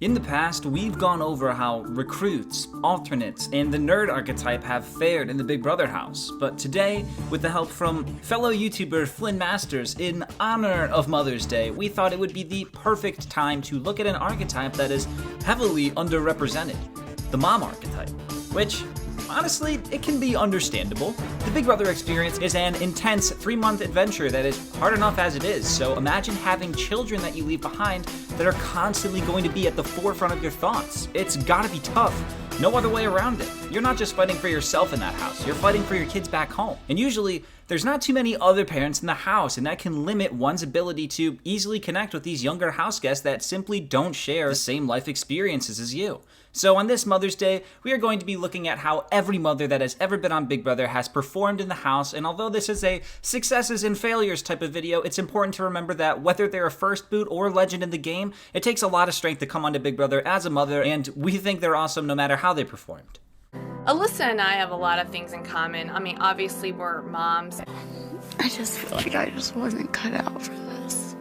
In the past, we've gone over how recruits, alternates, and the nerd archetype have fared in the Big Brother house. But today, with the help from fellow YouTuber FlynnMasters in honor of Mother's Day, we thought it would be the perfect time to look at an archetype that is heavily underrepresented, the mom archetype, which, honestly, it can be understandable. The Big Brother experience is an intense 3-month adventure that is hard enough as it is, so imagine having children that you leave behind that are constantly going to be at the forefront of your thoughts. It's gotta be tough. No other way around it. You're not just fighting for yourself in that house, you're fighting for your kids back home. And usually, there's not too many other parents in the house, and that can limit one's ability to easily connect with these younger house guests that simply don't share the same life experiences as you. So on this Mother's Day, we are going to be looking at how every mother that has ever been on Big Brother has performed in the house, and although this is a successes and failures type of video, it's important to remember that whether they're a first boot or legend in the game, it takes a lot of strength to come onto Big Brother as a mother, and we think they're awesome no matter how they performed. Elissa and I have a lot of things in common. I mean, obviously we're moms. I just feel like I just wasn't cut out for this.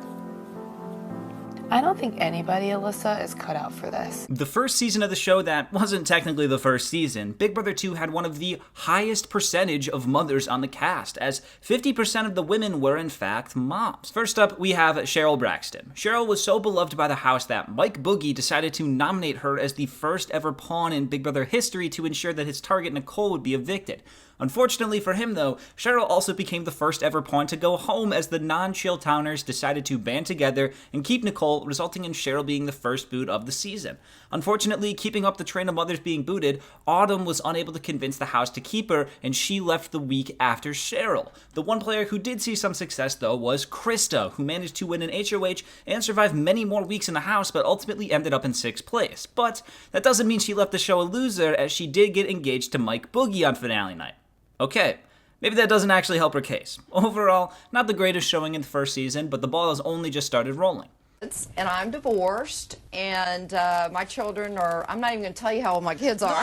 I don't think anybody, Elissa, is cut out for this. The first season of the show that wasn't technically the first season, Big Brother 2 had one of the highest percentage of mothers on the cast, as 50% of the women were in fact moms. First up, we have Sheryl Braxton. Sheryl was so beloved by the house that Mike Boogie decided to nominate her as the first ever pawn in Big Brother history to ensure that his target Nicole would be evicted. Unfortunately for him though, Sheryl also became the first ever pawn to go home as the non-Chill-Towners decided to band together and keep Nicole, resulting in Sheryl being the first boot of the season. Unfortunately, keeping up the train of mothers being booted, Autumn was unable to convince the house to keep her, and she left the week after Sheryl. The one player who did see some success though was Krista, who managed to win an HOH and survive many more weeks in the house, but ultimately ended up in 6th place. But that doesn't mean she left the show a loser, as she did get engaged to Mike Boogie on finale night. Okay, maybe that doesn't actually help her case. Overall, not the greatest showing in the first season, but the ball has only just started rolling. And I'm divorced, and my children are, I'm not even going to tell you how old my kids are.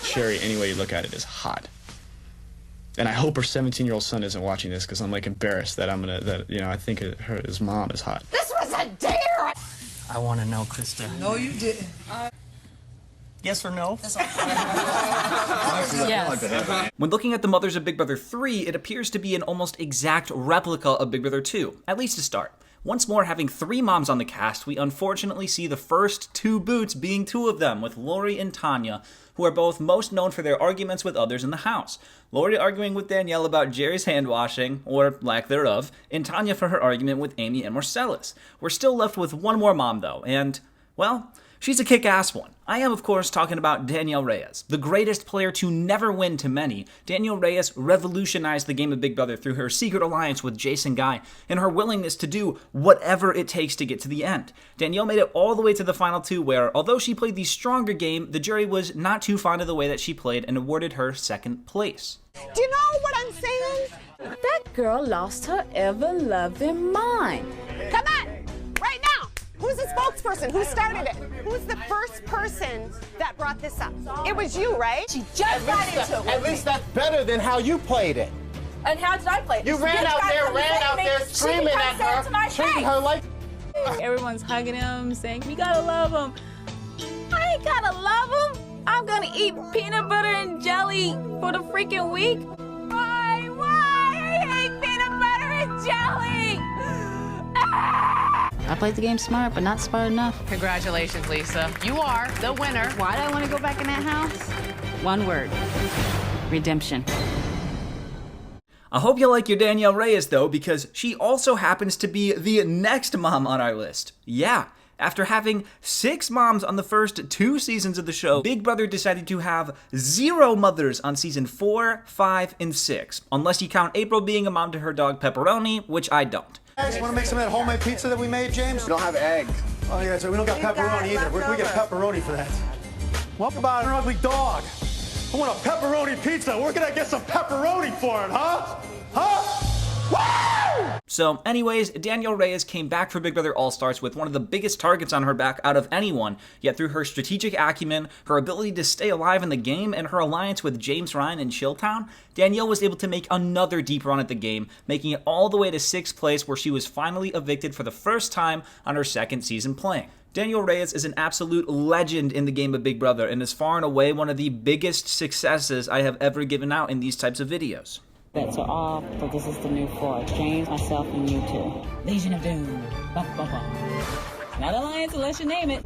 Sherry, any way you look at it, is hot. And I hope her 17-year-old son isn't watching this, because I'm like embarrassed that I think his mom is hot. This was a dare! I want to know, Krista. No, you didn't. Yes or no? Yes. When looking at the mothers of Big Brother 3, it appears to be an almost exact replica of Big Brother 2, at least to start. Once more, having 3 moms on the cast, we unfortunately see the first 2 boots being 2 of them, with Lori and Tonya, who are both most known for their arguments with others in the house. Lori arguing with Danielle about Jerry's hand washing, or lack thereof, and Tonya for her argument with Amy and Marcellus. We're still left with one more mom though, and, well, she's a kick-ass one. I am, of course, talking about Danielle Reyes. The greatest player to never win to many, Danielle Reyes revolutionized the game of Big Brother through her secret alliance with Jason Guy and her willingness to do whatever it takes to get to the end. Danielle made it all the way to the final 2 where, although she played the stronger game, the jury was not too fond of the way that she played and awarded her 2nd place. Do you know what I'm saying? That girl lost her ever-loving mind. Come on, right now. Who's the spokesperson? Who started it? Who's the first person that brought this up? It was you, right? She just got into it. At least that's better than how you played it. And how did I play it? You ran out there screaming at her, treating her like... Everyone's hugging him, saying, we gotta love him. I ain't gotta love him. I'm gonna eat peanut butter and jelly for the freaking week. Why? I hate peanut butter and jelly. I played the game smart, but not smart enough. Congratulations, Lisa. You are the winner. Why do I want to go back in that house? One word. Redemption. I hope you like your Danielle Reyes though, because she also happens to be the next mom on our list. Yeah. After having 6 moms on the first 2 seasons of the show, Big Brother decided to have 0 mothers on season 4, 5, and 6. Unless you count April being a mom to her dog Pepperoni, which I don't. Want to make some of that homemade pizza that we made, James? We don't have eggs. Oh yeah, so we don't got pepperoni either. We get pepperoni for that. What about an ugly dog? I want a pepperoni pizza. Where can I get some pepperoni for it, huh? Huh? Woo! So anyways, Danielle Reyes came back for Big Brother All-Stars with one of the biggest targets on her back out of anyone, yet through her strategic acumen, her ability to stay alive in the game, and her alliance with James Ryan and Chilltown, Danielle was able to make another deep run at the game, making it all the way to 6th place where she was finally evicted for the first time on her 2nd season playing. Danielle Reyes is an absolute legend in the game of Big Brother and is far and away one of the biggest successes I have ever given out in these types of videos. Bets are off, but this is the new floor. James, myself, and you two. Legion of Doom. Bum, bum, bum. Not alliance unless you name it.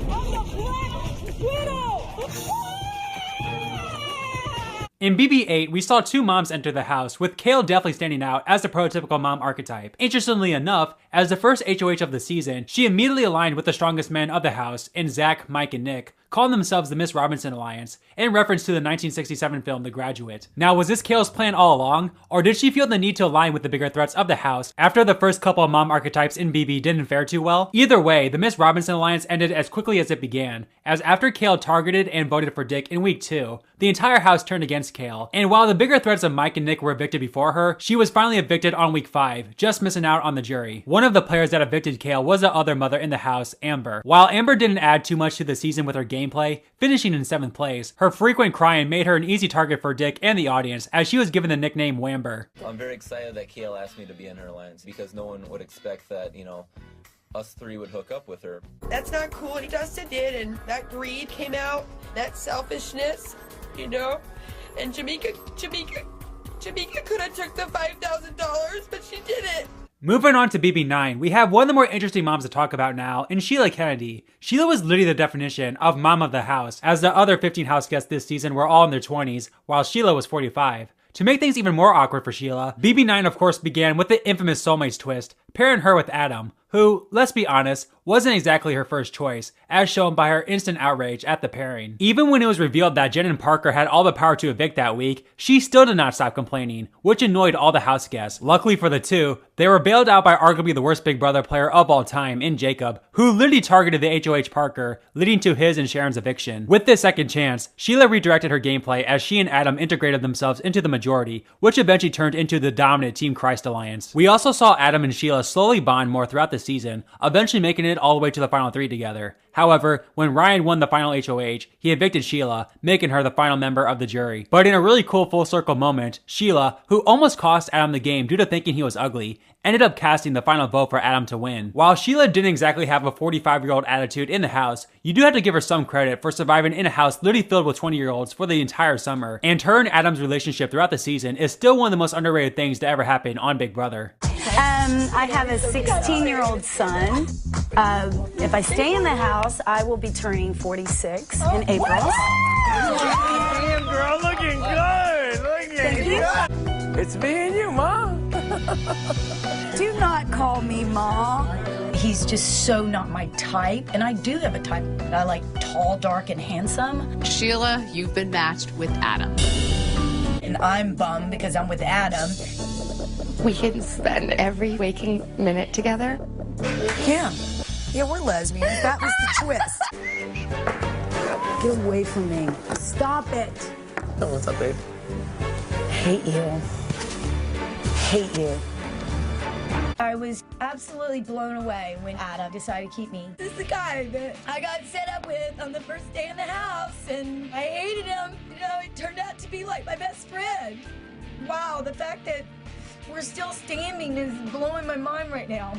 In BB8, we saw two moms enter the house, with Kail definitely standing out as the prototypical mom archetype. Interestingly enough, as the first HOH of the season, she immediately aligned with the strongest men of the house in Zach, Mike, and Nick, calling themselves the Miss Robinson Alliance, in reference to the 1967 film The Graduate. Now, was this Kail's plan all along, or did she feel the need to align with the bigger threats of the house after the first couple of mom archetypes in BB didn't fare too well? Either way, the Miss Robinson Alliance ended as quickly as it began, as after Kail targeted and voted for Dick in week 2, the entire house turned against Kail, and while the bigger threats of Mike and Nick were evicted before her, she was finally evicted on week 5, just missing out on the jury. One of the players that evicted Kail was the other mother in the house, Amber. While Amber didn't add too much to the season with her gameplay, finishing in 7th place, her frequent crying made her an easy target for Dick and the audience, as she was given the nickname Wamber. I'm very excited that Kail asked me to be in her alliance, because no one would expect that, you know, us three would hook up with her. That's not cool what Dustin did, and that greed came out, that selfishness, you know? And Jamaica could have took the $5,000, but she didn't. Moving on to BB9, we have one of the more interesting moms to talk about now in Sheila Kennedy. Sheila was literally the definition of mom of the house, as the other 15 house guests this season were all in their 20s, while Sheila was 45. To make things even more awkward for Sheila, BB9 of course began with the infamous soulmates twist, pairing her with Adam, who, let's be honest, wasn't exactly her first choice, as shown by her instant outrage at the pairing. Even when it was revealed that Jen and Parker had all the power to evict that week, she still did not stop complaining, which annoyed all the house guests. Luckily for the two, they were bailed out by arguably the worst Big Brother player of all time in Jacob, who literally targeted the HOH Parker, leading to his and Sharon's eviction. With this second chance, Sheila redirected her gameplay as she and Adam integrated themselves into the majority, which eventually turned into the dominant Team Christ alliance. We also saw Adam and Sheila slowly bond more throughout the season, eventually making it all the way to the final 3 together. However, when Ryan won the final HOH, he evicted Sheila, making her the final member of the jury. But in a really cool full circle moment, Sheila, who almost cost Adam the game due to thinking he was ugly, ended up casting the final vote for Adam to win. While Sheila didn't exactly have a 45-year-old attitude in the house, you do have to give her some credit for surviving in a house literally filled with 20-year-olds for the entire summer. And her and Adam's relationship throughout the season is still one of the most underrated things to ever happen on Big Brother. I have a 16-year-old son. If I stay in the house, I will be turning 46 in April. Damn, girl, looking good. Look at you. It's me and you, Mom. Do not call me Ma. He's just so not my type, and I do have a type. I like tall, dark, and handsome. Sheila, you've been matched with Adam. And I'm bummed because I'm with Adam. We can spend every waking minute together. Yeah, we're lesbians. That was the twist. Get away from me. Stop it. Oh, what's up, babe? Hate you. Hate you. I was absolutely blown away when Adam decided to keep me. This is the guy that I got set up with on the first day in the house, and I hated him. You know, it turned out to be like my best friend. Wow, the fact that we're still standing is blowing my mind right now.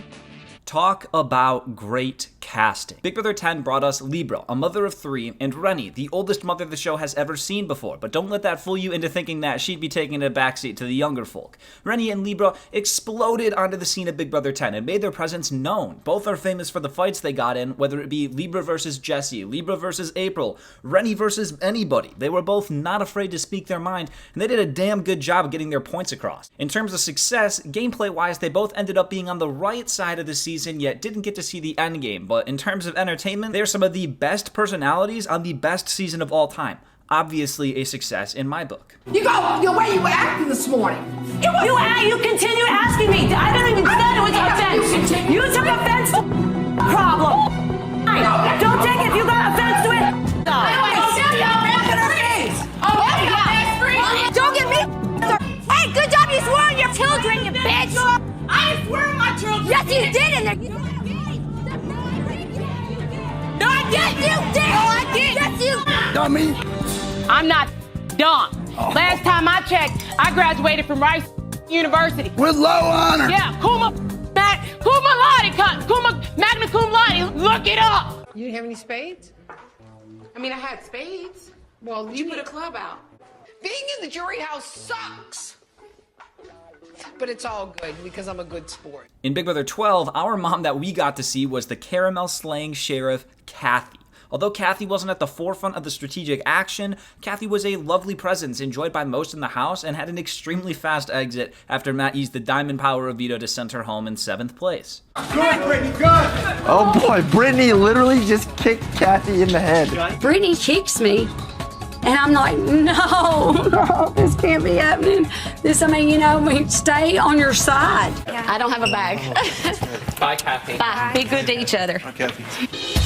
Talk about great casting. Big Brother 10 brought us Libra, a mother of 3, and Renny, the oldest mother the show has ever seen before, but don't let that fool you into thinking that she'd be taking a backseat to the younger folk. Renny and Libra exploded onto the scene of Big Brother 10 and made their presence known. Both are famous for the fights they got in, whether it be Libra versus Jesse, Libra versus April, Renny versus anybody. They were both not afraid to speak their mind, and they did a damn good job of getting their points across. In terms of success, gameplay-wise, they both ended up being on the right side of the season, yet didn't get to see the end game. But in terms of entertainment, they're some of the best personalities on the best season of all time. Obviously a success in my book. You go your way you were acting this morning. You continue asking me. I don't even say it was offense. You took offense to problem. Don't take it if you got offense to it. Don't get me. Hey, good job you swore on your children, you bitch. I didn't swear on my children. Yes, you did. No, I didn't. You did. No, I did. Yes, you. Dummy. I'm not dumb. Last time I checked, I graduated from Rice University. With low honor. Yeah, magna cum laude. Look it up. You didn't have any spades? I mean, I had spades. Well, you put a club out. Being in the jury house sucks. But it's all good because I'm a good sport. In Big Brother 12, our mom that we got to see was the caramel-slaying sheriff, Kathy. Although Kathy wasn't at the forefront of the strategic action, Kathy was a lovely presence enjoyed by most in the house and had an extremely fast exit after Matt used the diamond power of veto to send her home in 7th place. Good, Brittany, good! Oh boy, Brittany literally just kicked Kathy in the head. Brittany kicks me. And I'm like, no, this can't be happening. Stay on your side. I don't have a bag. Bye, Kathy. Bye. Be good to each other. Bye, Kathy.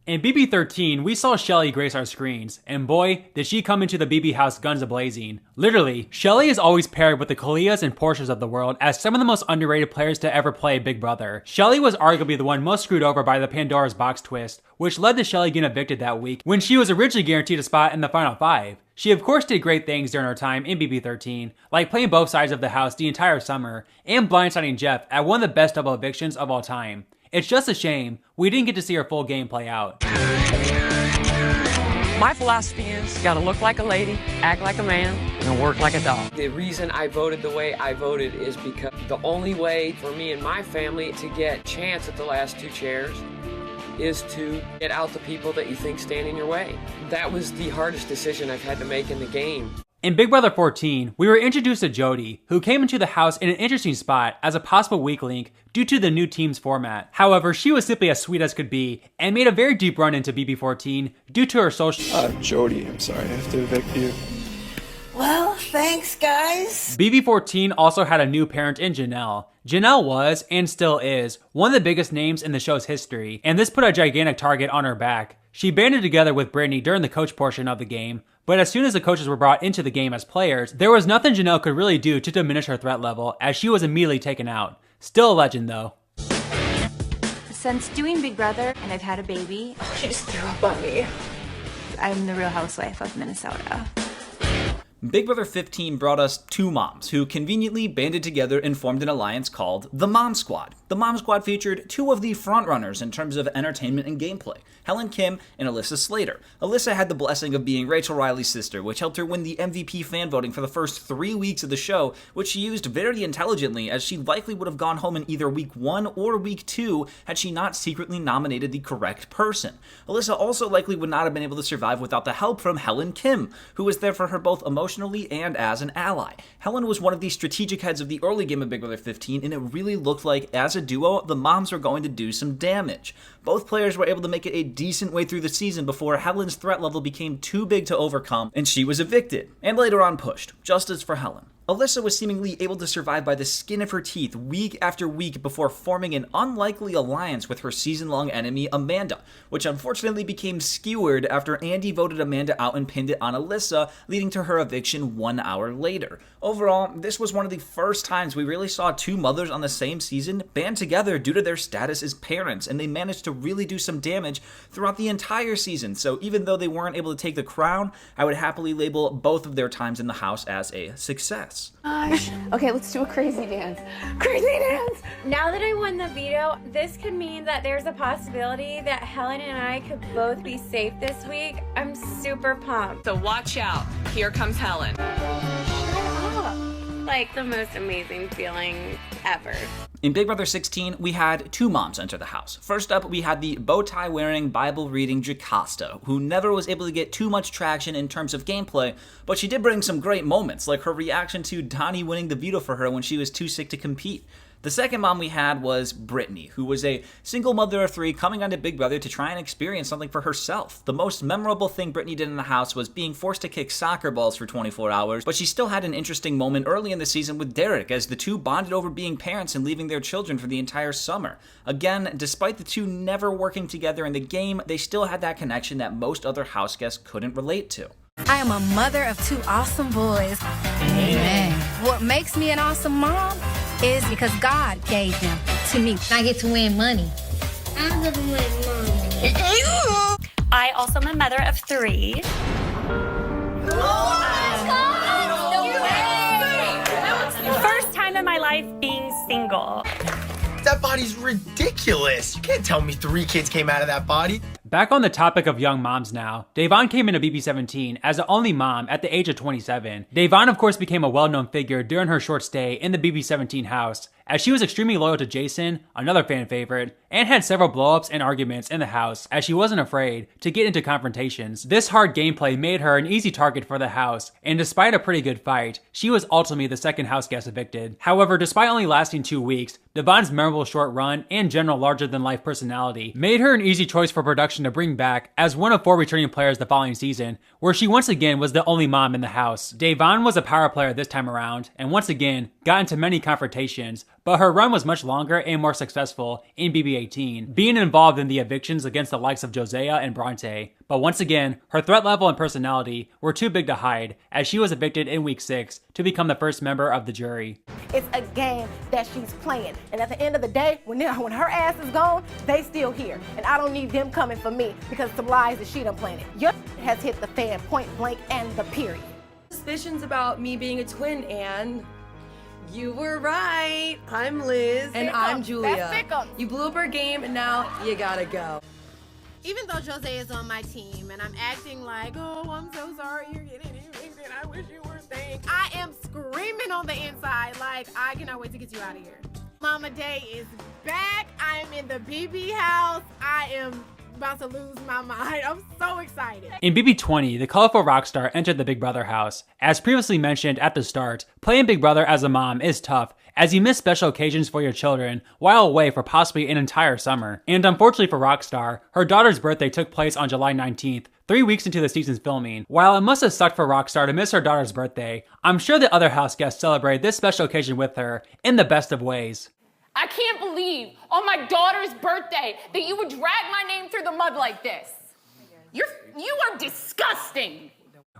In BB13, we saw Shelly grace our screens, and boy, did she come into the BB house guns a-blazing. Literally, Shelly is always paired with the Kalias and Portias of the world as some of the most underrated players to ever play Big Brother. Shelly was arguably the one most screwed over by the Pandora's box twist, which led to Shelly getting evicted that week when she was originally guaranteed a spot in the final 5. She of course did great things during her time in BB13, like playing both sides of the house the entire summer, and blindsiding Jeff at one of the best double evictions of all time. It's just a shame we didn't get to see her full game play out. My philosophy is, gotta look like a lady, act like a man, and work like a dog. The reason I voted the way I voted is because the only way for me and my family to get a chance at the last 2 chairs is to get out the people that you think stand in your way. That was the hardest decision I've had to make in the game. In Big Brother 14, we were introduced to Jodi, who came into the house in an interesting spot as a possible weak link due to the new team's format. However, she was simply as sweet as could be and made a very deep run into BB14 due to her social... Jodi, I'm sorry, I have to evict you. Well, thanks, guys. BB14 also had a new parent in Janelle. Janelle was, and still is, one of the biggest names in the show's history, and this put a gigantic target on her back. She banded together with Brittany during the coach portion of the game, but as soon as the coaches were brought into the game as players, there was nothing Janelle could really do to diminish her threat level, as she was immediately taken out. Still a legend though. Since doing Big Brother, and I've had a baby, She just threw up on me. I'm the Real Housewife of Minnesota. Big Brother 15 brought us 2 moms who conveniently banded together and formed an alliance called the Mom Squad. The Mom Squad featured 2 of the frontrunners in terms of entertainment and gameplay, Helen Kim and Elissa Slater. Elissa had the blessing of being Rachel Riley's sister, which helped her win the MVP fan voting for the first 3 weeks of the show, which she used very intelligently as she likely would have gone home in either week 1 or week 2 had she not secretly nominated the correct person. Elissa also likely would not have been able to survive without the help from Helen Kim, who was there for her both emotionally and as an ally. Helen was one of the strategic heads of the early game of Big Brother 15, and it really looked like, as a duo, the moms were going to do some damage. Both players were able to make it a decent way through the season before Helen's threat level became too big to overcome, and she was evicted, and later on pushed, just as for Helen. Elissa was seemingly able to survive by the skin of her teeth week after week before forming an unlikely alliance with her season-long enemy, Amanda, which unfortunately became skewered after Andy voted Amanda out and pinned it on Elissa, leading to her eviction 1 hour later. Overall, this was one of the first times we really saw 2 mothers on the same season band together due to their status as parents, and they managed to really do some damage throughout the entire season. So even though they weren't able to take the crown, I would happily label both of their times in the house as a success. Gosh. Okay, let's do a crazy dance. Crazy dance! Now that I won the veto, this could mean that there's a possibility that Helen and I could both be safe this week. I'm super pumped. So watch out. Here comes Helen. Like the most amazing feeling ever. In Big Brother 16, we had 2 moms enter the house. First up, we had the bow tie wearing, Bible reading Jocasta, who never was able to get too much traction in terms of gameplay, but she did bring some great moments, like her reaction to Dani winning the veto for her when she was too sick to compete. The second mom we had was Brittany, who was a single mother of 3 coming onto Big Brother to try and experience something for herself. The most memorable thing Brittany did in the house was being forced to kick soccer balls for 24 hours, but she still had an interesting moment early in the season with Derek as the 2 bonded over being parents and leaving their children for the entire summer. Again, despite the 2 never working together in the game, they still had that connection that most other house guests couldn't relate to. I am a mother of 2 awesome boys. Amen. What makes me an awesome mom is because God gave them to me. I get to win money. I get to win money. I also am a mother of 3. First time in my life being single. That body's ridiculous. You can't tell me 3 kids came out of that body. Back on the topic of young moms now, Da'Vonne came into BB17 as the only mom at the age of 27. Da'Vonne of course became a well-known figure during her short stay in the BB17 house, as she was extremely loyal to Jason, another fan favorite, and had several blowups and arguments in the house as she wasn't afraid to get into confrontations. This hard gameplay made her an easy target for the house, and despite a pretty good fight, she was ultimately the second house guest evicted. However, despite only lasting 2 weeks, Da'Vonne's memorable short run and general larger-than-life personality made her an easy choice for production to bring back as one of 4 returning players the following season, where she once again was the only mom in the house. Da'Vonne was a power player this time around, and once again got into many confrontations, but her run was much longer and more successful in BB18, being involved in the evictions against the likes of Josiah and Bronte. But once again, her threat level and personality were too big to hide, as she was evicted in week 6 to become the first member of the jury. It's a game that she's playing, and at the end of the day, when her ass is gone, they still here, and I don't need them coming for me because some lies that she done planted. Your has hit the fan point blank and the period. Suspicions about me being a twin, and you were right. I'm Liz. And I'm Julia. You blew up our game, and now you gotta go. Even though Jose is on my team and I'm acting like, oh, I'm so sorry you're getting evicted, I wish you were staying, I am screaming on the inside like, I cannot wait to get you out of here. Mama Day is back. I am in the BB house. I am about to lose my mind. I'm so excited. In BB20, the colorful Rockstar entered the Big Brother house. As previously mentioned at the start, playing Big Brother as a mom is tough, as you miss special occasions for your children while away for possibly an entire summer. And unfortunately for Rockstar, her daughter's birthday took place on July 19th, 3 weeks into the season's filming. While it must have sucked for Rockstar to miss her daughter's birthday, I'm sure the other house guests celebrated this special occasion with her in the best of ways. I can't believe on my daughter's birthday that you would drag my name through the mud like this. You are disgusting.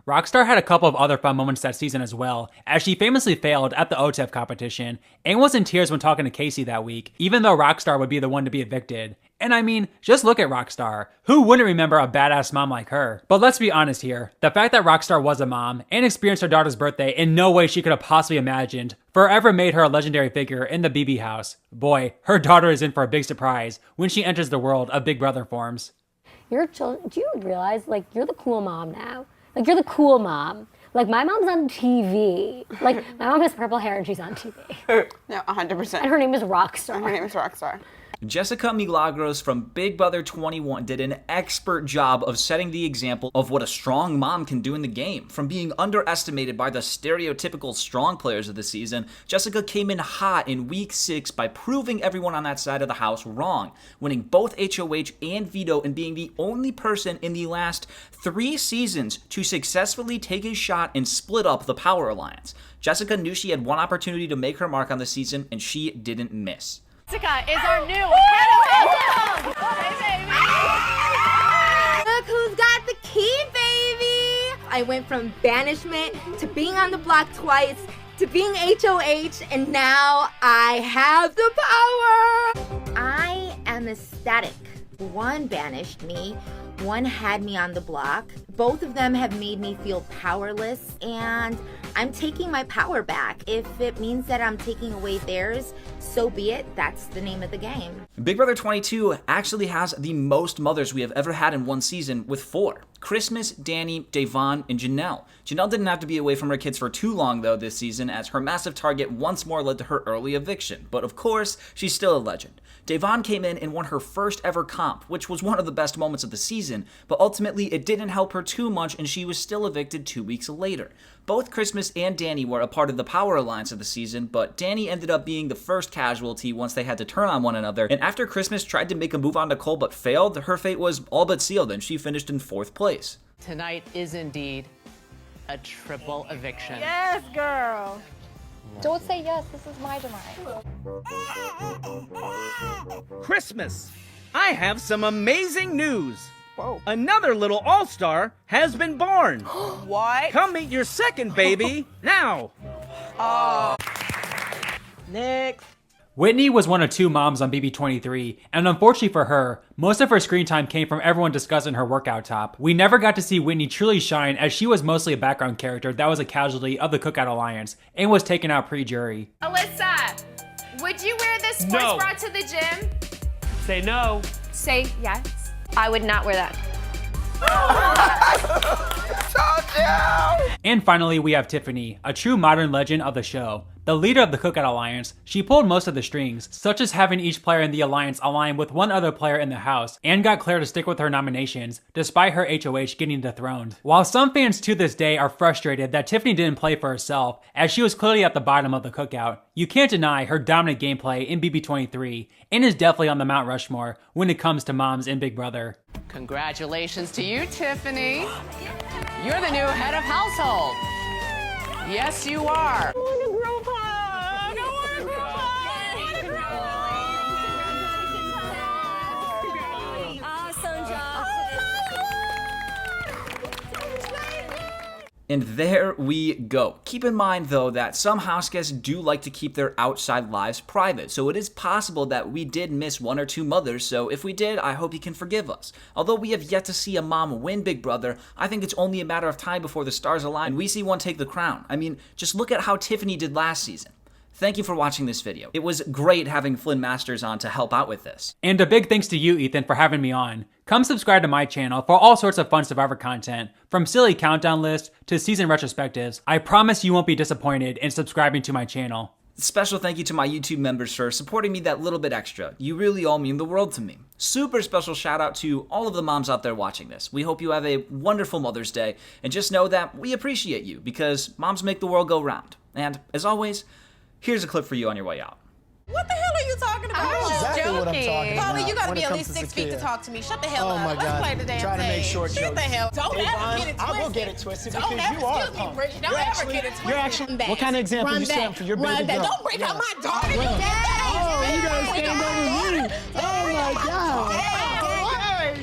Rockstar had a couple of other fun moments that season as well, as she famously failed at the OTEV competition and was in tears when talking to Casey that week, even though Rockstar would be the one to be evicted. And I mean, just look at Rockstar. Who wouldn't remember a badass mom like her? But let's be honest here, the fact that Rockstar was a mom and experienced her daughter's birthday in no way she could have possibly imagined forever made her a legendary figure in the BB house. Boy, her daughter is in for a big surprise when she enters the world of Big Brother forms. Your children, do you realize, like, you're the cool mom now? Like, you're the cool mom. Like, my mom's on TV. Like, my mom has purple hair and she's on TV. No, 100%. And her name is Rockstar. And her name is Rockstar. Jessica Milagros from Big Brother 21 did an expert job of setting the example of what a strong mom can do in the game. From being underestimated by the stereotypical strong players of the season, Jessica came in hot in week 6 by proving everyone on that side of the house wrong, winning both HOH and veto and being the only person in the last 3 seasons to successfully take a shot and split up the Power Alliance. Jessica knew she had one opportunity to make her mark on the season, and she didn't miss. Jessica is our new head of household. Look who's got the key, baby. I went from banishment to being on the block twice to being HOH, and now I have the power. I am ecstatic. One banished me, one had me on the block. Both of them have made me feel powerless, and I'm taking my power back. If it means that I'm taking away theirs, so be it. That's the name of the game. Big Brother 22 actually has the most mothers we have ever had in one season, with 4. Christmas, Dani, Da'Vonne, and Janelle. Janelle didn't have to be away from her kids for too long though this season, as her massive target once more led to her early eviction. But of course, she's still a legend. Da'Vonne came in and won her first ever comp, which was one of the best moments of the season, but ultimately it didn't help her too much and she was still evicted 2 weeks later. Both Christmas and Dani were a part of the Power Alliance of the season, but Dani ended up being the first casualty once they had to turn on one another, and after Christmas tried to make a move on Nicole but failed, her fate was all but sealed and she finished in 4th place. Tonight is indeed a triple eviction. Yes, girl. Don't say yes, this is my demise. Christmas! I have some amazing news. Whoa. Another little all-star has been born. What? Come meet your second baby now. Oh. Next. Whitney was one of 2 moms on BB23, and unfortunately for her, most of her screen time came from everyone discussing her workout top. We never got to see Whitney truly shine, as she was mostly a background character that was a casualty of the Cookout Alliance and was taken out pre-jury. Elissa, Would you wear this sports bra to the gym? Say no. Say yes. I would not wear that. And finally, we have Tiffany, a true modern legend of the show. The leader of the Cookout Alliance, she pulled most of the strings, such as having each player in the alliance align with one other player in the house, and got Claire to stick with her nominations, despite her HOH getting dethroned. While some fans to this day are frustrated that Tiffany didn't play for herself, as she was clearly at the bottom of the cookout, you can't deny her dominant gameplay in BB23, and is definitely on the Mount Rushmore when it comes to moms in Big Brother. Congratulations to you, Tiffany. You're the new head of household. Yes, you are. And there we go. Keep in mind, though, that some house guests do like to keep their outside lives private, so it is possible that we did miss one or two mothers, so if we did, I hope you can forgive us. Although we have yet to see a mom win Big Brother, I think it's only a matter of time before the stars align and we see one take the crown. I mean, just look at how Tiffany did last season. Thank you for watching this video. It was great having FlynnMasters on to help out with this. And a big thanks to you, Ethan, for having me on. Come subscribe to my channel for all sorts of fun Survivor content, from silly countdown lists to season retrospectives. I promise you won't be disappointed in subscribing to my channel. Special thank you to my YouTube members for supporting me that little bit extra. You really all mean the world to me. Super special shout out to all of the moms out there watching this. We hope you have a wonderful Mother's Day, and just know that we appreciate you because moms make the world go round. And as always, here's a clip for you on your way out. What the hell are you talking about? I know exactly what I'm talking about. Tony, you gotta when be it at comes least to 6 feet to Zakia. talk to me. Shut the hell Oh up. my Let's God. play the damn Try to thing. make short Shut jokes. the hell. Don't ever Da'Vonne, get it twisted. I will get it twisted Don't because ever, you are a excuse me, punk. Brittany. Don't ever get it twisted. You're actually, what kind of example Run you stand back. for your Run baby back. girl? Don't bring out my daughter. Run. Oh, you gotta stand over me. Oh my God.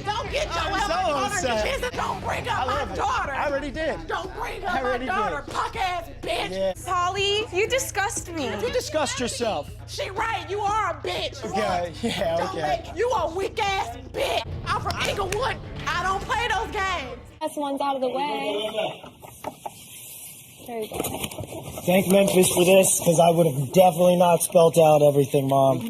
Don't get your I'm so upset. Don't bring up my daughter. I already did. Don't bring up my daughter, punk ass bitch. Yeah. Polly, you disgust me. You disgust yourself. She right, you are a bitch. Yeah, Don't okay. you a weak ass bitch. I'm from Inglewood. I don't play those games. That's one's out of the way. There you go. Thank Memphis for this, because I would have definitely not spelt out everything, Mom.